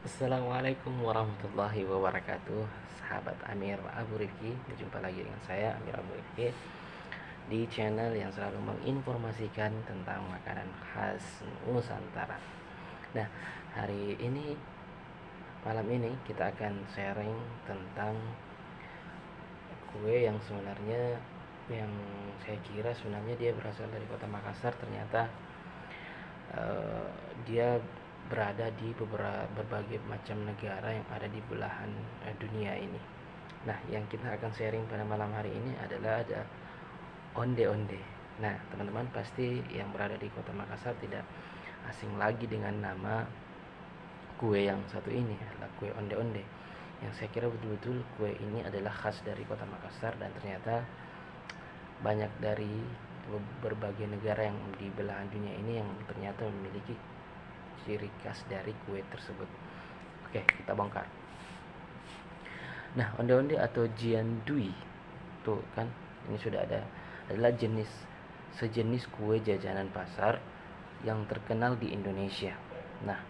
Assalamualaikum warahmatullahi wabarakatuh. Sahabat Amir Abu Rifki, berjumpa lagi dengan saya Amir Abu Rifki di channel yang selalu menginformasikan tentang makanan khas Nusantara. Nah, hari ini, malam ini kita akan sharing tentang kue yang sebenarnya, yang saya kira sebenarnya dia berasal dari kota Makassar. Ternyata eh, dia berada di berbagai macam negara yang ada di belahan dunia ini. Nah, yang kita akan sharing pada malam hari ini adalah ada onde-onde. Nah, teman-teman pasti yang berada di kota Makassar tidak asing lagi dengan nama kue yang satu ini, adalah kue onde-onde. Yang saya kira betul-betul kue ini adalah khas dari kota Makassar, dan ternyata banyak dari berbagai negara yang di belahan dunia ini yang ternyata memiliki ciri khas dari kue tersebut. Oke, kita bongkar. Nah, onde-onde atau jiandui tuh kan, ini sudah ada, adalah sejenis kue jajanan pasar yang terkenal di Indonesia. Nah,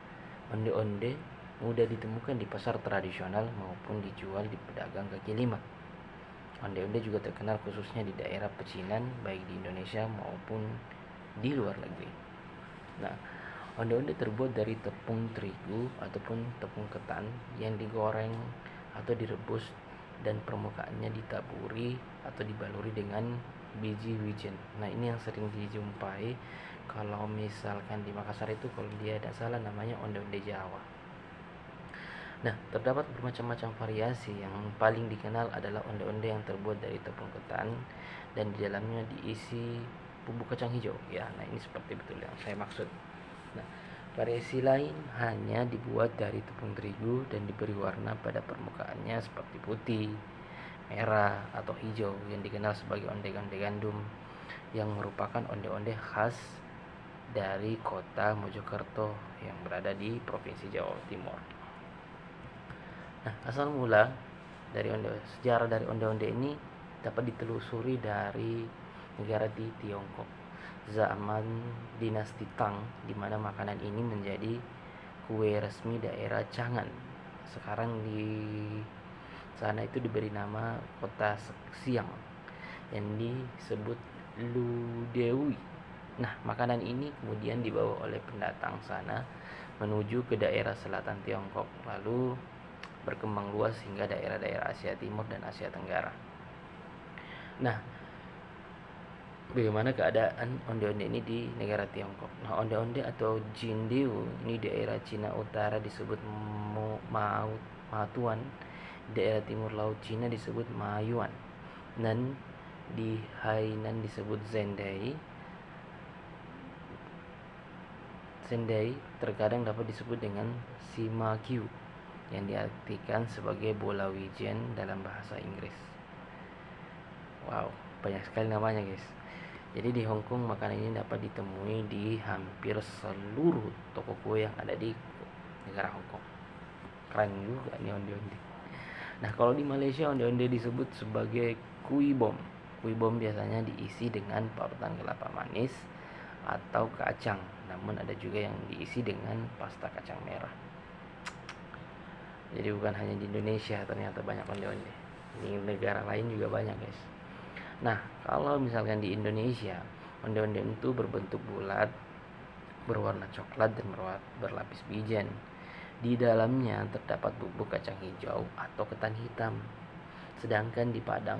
onde-onde mudah ditemukan di pasar tradisional maupun dijual di pedagang kaki lima. Onde-onde juga terkenal khususnya di daerah pecinan, baik di Indonesia maupun di luar negeri. Nah, onde-onde terbuat dari tepung terigu ataupun tepung ketan yang digoreng atau direbus, dan permukaannya ditaburi atau dibaluri dengan biji wijen. Nah, ini yang sering dijumpai kalau misalkan di Makassar itu, kalau dia tidak salah namanya onde-onde Jawa. Nah, terdapat bermacam-macam variasi. Yang paling dikenal adalah onde-onde yang terbuat dari tepung ketan dan di dalamnya diisi bubuk kacang hijau. Ya, nah ini seperti betul yang saya maksud. Nah, variasi lain hanya dibuat dari tepung terigu dan diberi warna pada permukaannya seperti putih, merah, atau hijau yang dikenal sebagai onde-onde gandum, yang merupakan onde-onde khas dari kota Mojokerto yang berada di Provinsi Jawa Timur. Nah, asal mula dari sejarah dari onde-onde ini dapat ditelusuri dari negara di Tiongkok zaman dinasti Tang, di mana makanan ini menjadi kue resmi daerah Chang'an. Sekarang di sana itu diberi nama kota Siang yang disebut Ludewi. Nah, makanan ini kemudian dibawa oleh pendatang sana menuju ke daerah selatan Tiongkok, lalu berkembang luas hingga daerah-daerah Asia Timur dan Asia Tenggara. Nah, bagaimana keadaan onde-onde ini di negara Tiongkok? Nah, onde-onde atau jindiu ini daerah Cina Utara disebut Matuan, daerah timur laut Cina disebut Mayuan, dan di Hainan disebut Zendai. Zendai terkadang dapat disebut dengan Simakyu, yang diartikan sebagai bola wijen dalam bahasa Inggris. Wow, banyak sekali namanya guys. Jadi di Hong Kong makanan ini dapat ditemui di hampir seluruh toko kue yang ada di negara Hong Kong. Keren juga nih onde-onde. Nah, kalau di Malaysia onde-onde disebut sebagai kui bom. Kui bom biasanya diisi dengan parutan kelapa manis atau kacang, namun ada juga yang diisi dengan pasta kacang merah. Jadi bukan hanya di Indonesia ternyata banyak onde-onde. Di negara lain juga banyak guys. Nah, kalau misalkan di Indonesia, onde-onde itu berbentuk bulat, berwarna coklat dan berlapis bijen. Di dalamnya terdapat bubuk kacang hijau atau ketan hitam. Sedangkan di Padang,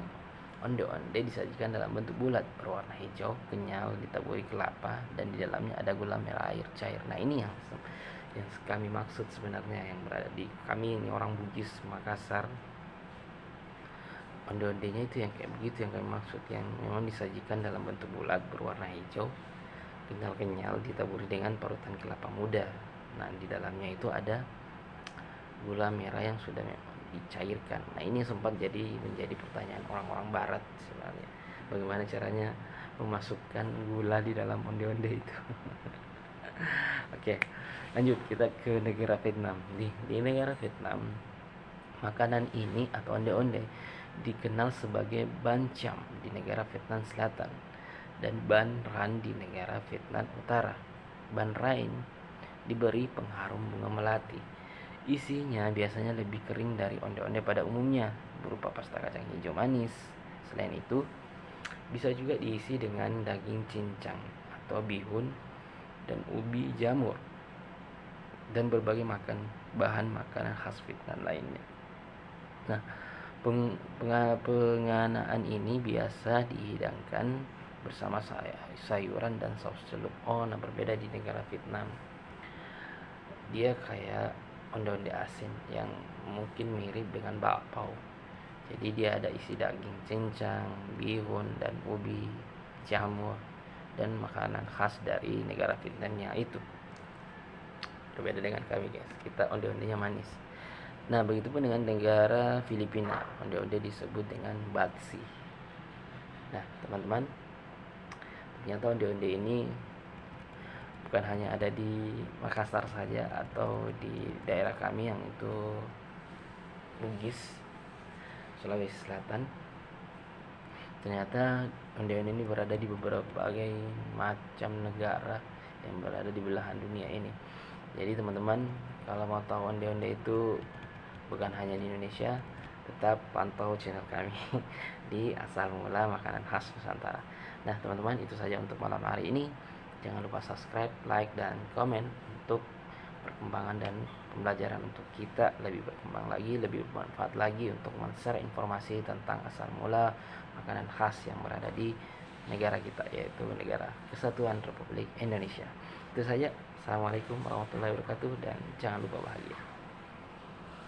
onde-onde disajikan dalam bentuk bulat, berwarna hijau, kenyal, ditaburi kelapa, dan di dalamnya ada gula merah air cair. Nah, ini yang kami maksud sebenarnya, yang berada di kami ini orang Bugis Makassar. Onde-ondenya itu yang kayak begitu yang kami maksud, yang memang disajikan dalam bentuk bulat berwarna hijau, kenyal-kenyal, ditaburi dengan parutan kelapa muda. Nah, di dalamnya itu ada gula merah yang sudah dicairkan. Nah, ini sempat menjadi pertanyaan orang-orang barat sebenarnya. Bagaimana caranya memasukkan gula di dalam onde-onde itu. Oke, lanjut kita ke negara Vietnam. Di negara Vietnam, makanan ini atau onde-onde dikenal sebagai ban cham di negara Vietnam Selatan dan ban ran di negara Vietnam Utara. Ban ran diberi pengharum bunga melati. Isinya biasanya lebih kering dari onde-onde pada umumnya, berupa pasta kacang hijau manis. Selain itu, bisa juga diisi dengan daging cincang atau bihun dan ubi jamur dan berbagai bahan makanan khas Vietnam lainnya. Nah, penganaan ini biasa dihidangkan bersama sayuran dan saus celup. Nah, berbeda di negara Vietnam. Dia kayak onde-onde asin yang mungkin mirip dengan bakpao. Jadi dia ada isi daging cincang, bihun, dan ubi jamur dan makanan khas dari negara Vietnamnya itu. Berbeda dengan kami guys, kita onde-ondenya manis. Nah, begitupun dengan negara Filipina, onde-onde disebut dengan batsi. Nah, teman-teman, ternyata onde-onde ini bukan hanya ada di Makassar saja atau di daerah kami yang itu Bugis, Sulawesi Selatan. Ternyata onde-onde ini berada di berbagai macam negara yang berada di belahan dunia ini. Jadi teman-teman, kalau mau tahu onde-onde itu bukan hanya di Indonesia, tetap pantau channel kami di Asal Mula Makanan Khas Nusantara. Nah teman-teman, itu saja untuk malam hari ini. Jangan lupa subscribe, like, dan komen untuk perkembangan dan pembelajaran untuk kita lebih berkembang lagi, lebih bermanfaat lagi untuk men-share informasi tentang asal mula makanan khas yang berada di negara kita, yaitu negara Kesatuan Republik Indonesia. Itu saja. Assalamualaikum warahmatullahi wabarakatuh, dan jangan lupa bahagia.